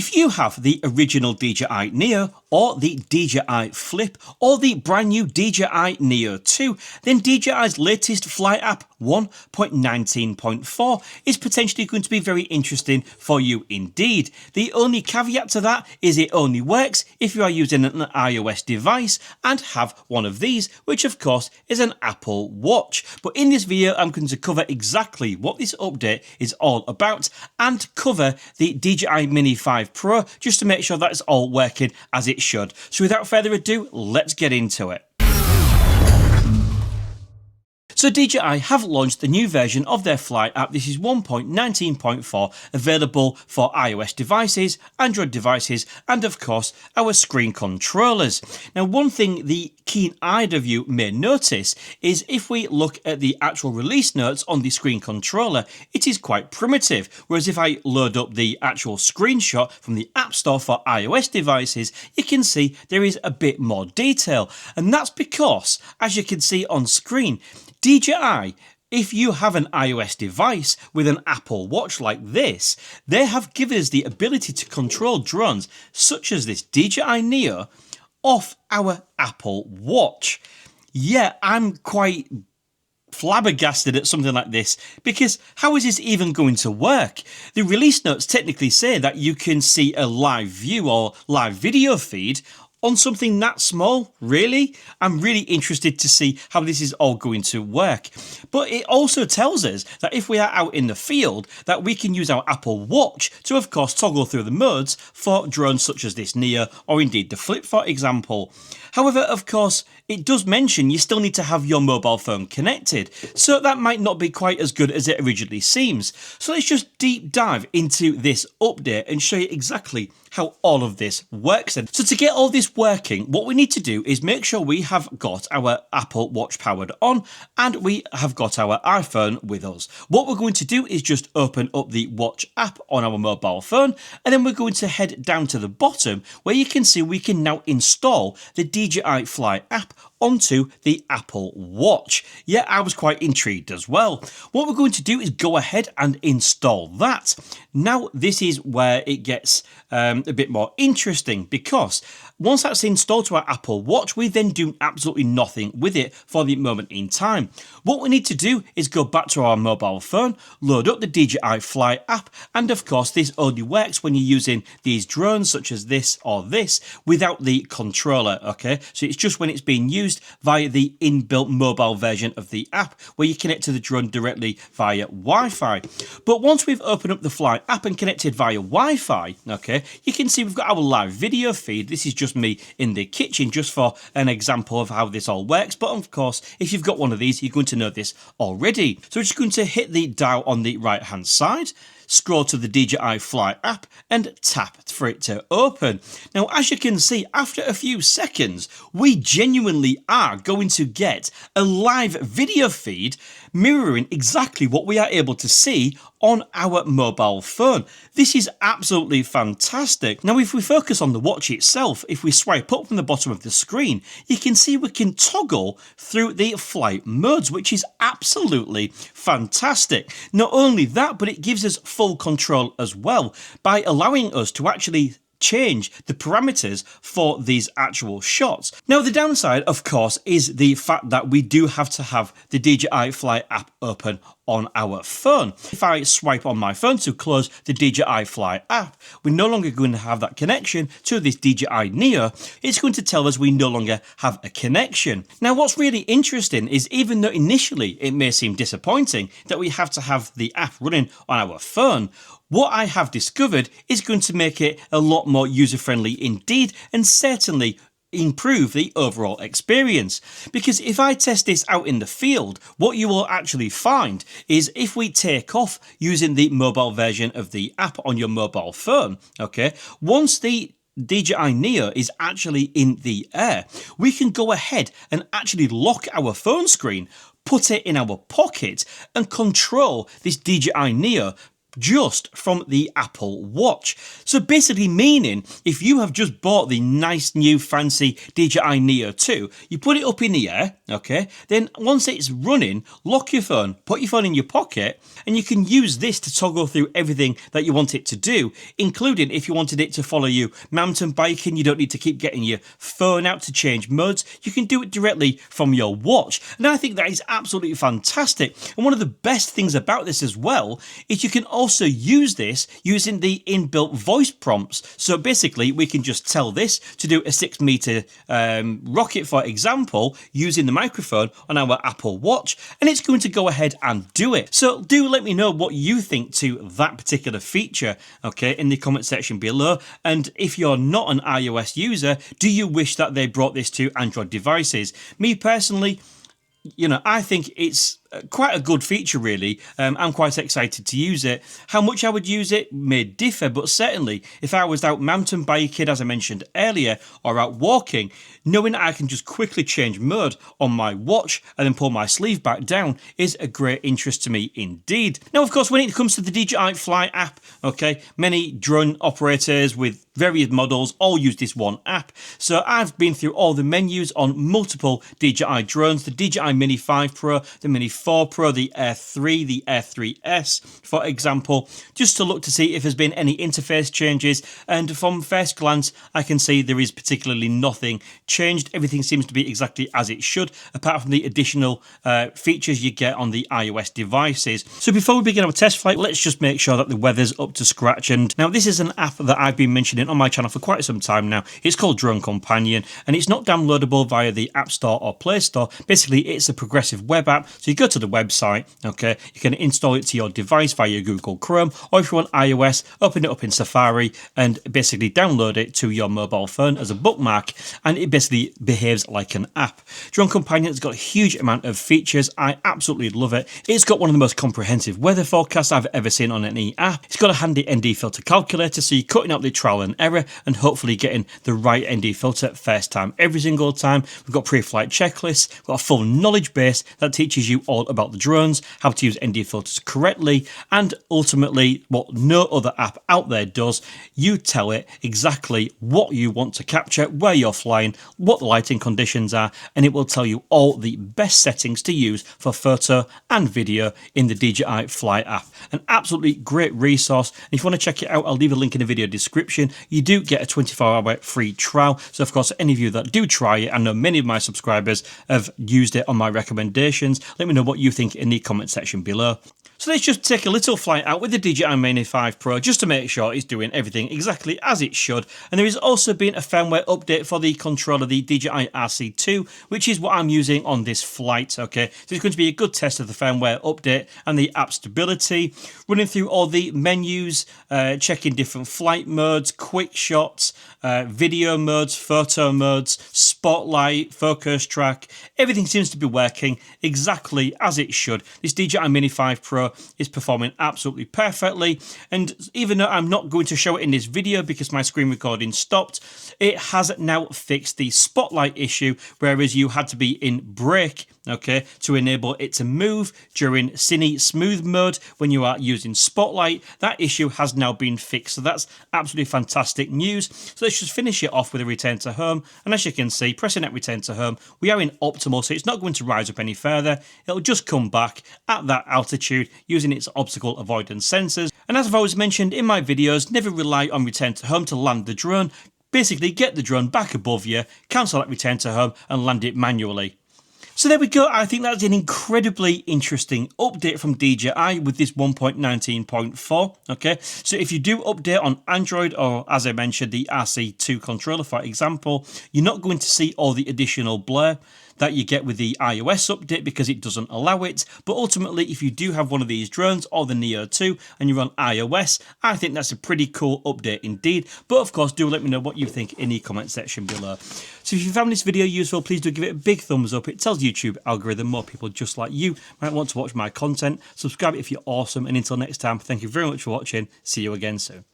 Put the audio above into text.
If you have the original DJI Neo or the DJI Flip or the brand new DJI Neo 2, then DJI's latest Fly app 1.19.4 is potentially going to be very interesting for you indeed. The only caveat to that is it only works if you are using an iOS device and have one of these, which of course is an Apple Watch. But in this video I'm going to cover exactly what this update is all about and cover the DJI Mini 5 Pro just to make sure that it's all working as it should. So without further ado, let's get into it. So DJI have launched the new version of their Fly app. This is 1.19.4, available for iOS devices, Android devices, and of course our screen controllers. Now, one thing the keen-eyed of you may notice is if we look at the actual release notes on the screen controller, it is quite primitive. Whereas if I load up the actual screenshot from the App Store for iOS devices, you can see there is a bit more detail. And that's because, as you can see on screen, DJI, if you have an iOS device with an Apple Watch like this, they have given us the ability to control drones such as this DJI Neo off our Apple Watch. Yeah, I'm quite flabbergasted at something like this, because how is this even going to work? The release notes technically say that you can see a live view or live video feed on something that small. Really? I'm really interested to see how this is all going to work. But it also tells us that if we are out in the field, that we can use our Apple Watch to of course toggle through the modes for drones such as this Neo or indeed the Flip, for example. However, of course, it does mention you still need to have your mobile phone connected, so that might not be quite as good as it originally seems. So let's just deep dive into this update and show you exactly how all of this works. And so to get all this working, what we need to do is make sure we have got our Apple Watch powered on and we have got our iPhone with us. What we're going to do is just open up the Watch app on our mobile phone, and then we're going to head down to the bottom where you can see we can now install the DJI Fly app onto the Apple Watch. Yeah, I was quite intrigued as well. What we're going to do is go ahead and install that. Now, this is where it gets a bit more interesting, because once that's installed to our Apple Watch, we then do absolutely nothing with it for the moment in time. What we need to do is go back to our mobile phone, load up the DJI Fly app, and of course this only works when you're using these drones such as this or this without the controller, okay? So it's just when it's being used via the inbuilt mobile version of the app where you connect to the drone directly via Wi-Fi. But once we've opened up the Fly app and connected via Wi-Fi, okay, you can see we've got our live video feed. This is just me in the kitchen, just for an example of how this all works. But of course, if you've got one of these, you're going to know this already. So we're just going to hit the dial on the right hand side, scroll to the DJI Fly app and tap for it to open. Now, as you can see, after a few seconds, we genuinely are going to get a live video feed mirroring exactly what we are able to see on our mobile phone. This is absolutely fantastic. Now, if we focus on the watch itself, if we swipe up from the bottom of the screen, you can see we can toggle through the flight modes, which is absolutely fantastic. Not only that, but it gives us full control as well by allowing us to actually change the parameters for these actual shots. Now, the downside, of course, is the fact that we do have to have the DJI Fly app open on our phone. If I swipe on my phone to close the DJI Fly app, we're no longer going to have that connection to this DJI Neo. It's going to tell us we no longer have a connection. Now, what's really interesting is, even though initially it may seem disappointing that we have to have the app running on our phone, what I have discovered is going to make it a lot more user-friendly indeed, and certainly improve the overall experience. Because if I test this out in the field, what you will actually find is if we take off using the mobile version of the app on your mobile phone, okay, once the DJI Neo is actually in the air, we can go ahead and actually lock our phone screen, put it in our pocket and control this DJI Neo just from the Apple Watch. So basically meaning if you have just bought the nice new fancy DJI Neo 2, you put it up in the air, okay, then once it's running, lock your phone, put your phone in your pocket, and you can use this to toggle through everything that you want it to do, including if you wanted it to follow you mountain biking, you don't need to keep getting your phone out to change modes, you can do it directly from your watch. And I think that is absolutely fantastic. And one of the best things about this as well is you can also use this using the inbuilt voice prompts. So basically we can just tell this to do a 6-meter rocket, for example, using the microphone on our Apple Watch, and it's going to go ahead and do it. So do let me know what you think to that particular feature, okay, in the comment section below. And if you're not an iOS user, do you wish that they brought this to Android devices? Me personally, you know, I think it's quite a good feature, really. I'm quite excited to use it. How much I would use it may differ, but certainly if I was out mountain biking, as I mentioned earlier, or out walking, knowing that I can just quickly change mode on my watch and then pull my sleeve back down is a great interest to me indeed. Now, of course, when it comes to the DJI Fly app, okay, many drone operators with various models all use this one app. So I've been through all the menus on multiple DJI drones, the DJI Mini 5 Pro, the Mini 4 Pro, the Air 3, the Air 3S, for example, just to look to see if there's been any interface changes. And from first glance, I can see there is particularly nothing changed. Everything seems to be exactly as it should, apart from the additional features you get on the iOS devices. So before we begin our test flight, let's just make sure that the weather's up to scratch. And now this is an app that I've been mentioning on my channel for quite some time now. It's called Drone Companion, and it's not downloadable via the App Store or Play Store. Basically, it's a progressive web app. So you go to the website, okay, you can install it to your device via Google Chrome, or if you want iOS, open it up in Safari and basically download it to your mobile phone as a bookmark, and it basically behaves like an app. Drone Companion has got a huge amount of features. I absolutely love it. It's got one of the most comprehensive weather forecasts I've ever seen on any app. It's got a handy ND filter calculator, so you're cutting out the trial and error and hopefully getting the right ND filter first time every single time. We've got pre-flight checklists, we've got a full knowledge base that teaches you all about the drones, how to use ND filters correctly, and ultimately what no other app out there does. You tell it exactly what you want to capture, where you're flying, what the lighting conditions are, and it will tell you all the best settings to use for photo and video in the DJI Fly app. An absolutely great resource, and if you want to check it out, I'll leave a link in the video description. You do get a 24-hour free trial, so of course any of you that do try it, I know many of my subscribers have used it on my recommendations. Let me know what you think in the comment section below. So let's just take a little flight out with the DJI Mini 5 Pro just to make sure it's doing everything exactly as it should. And there has also been a firmware update for the controller, the DJI RC2, which is what I'm using on this flight, okay? So it's going to be a good test of the firmware update and the app stability, running through all the menus, checking different flight modes, quick shots, video modes, photo modes, spotlight, focus track. Everything seems to be working exactly as it should. This DJI Mini 5 Pro is performing absolutely perfectly, and even though I'm not going to show it in this video because my screen recording stopped, it has now fixed the spotlight issue, whereas you had to be in brake, okay, to enable it to move during cine smooth mode when you are using spotlight. That issue has now been fixed, so that's absolutely fantastic news. So let's just finish it off with a return to home, and as you can see, pressing that return to home, we are in optimal, so it's not going to rise up any further. It'll just come back at that altitude using its obstacle avoidance sensors. And as I've always mentioned in my videos, never rely on return to home to land the drone. Basically get the drone back above you, cancel that return to home and land it manually. So there we go. I think that's an incredibly interesting update from DJI with this 1.19.4. Okay, so if you do update on Android, or as I mentioned, the RC2 controller, for example, you're not going to see all the additional blur that you get with the iOS update because it doesn't allow it. But ultimately, if you do have one of these drones or the Neo 2 and you're on iOS, I think that's a pretty cool update indeed. But of course, do let me know what you think in the comment section below. So if you found this video useful, please do give it a big thumbs up. It tells YouTube algorithm more people just like you might want to watch my content. Subscribe if you're awesome. And until next time, thank you very much for watching. See you again soon.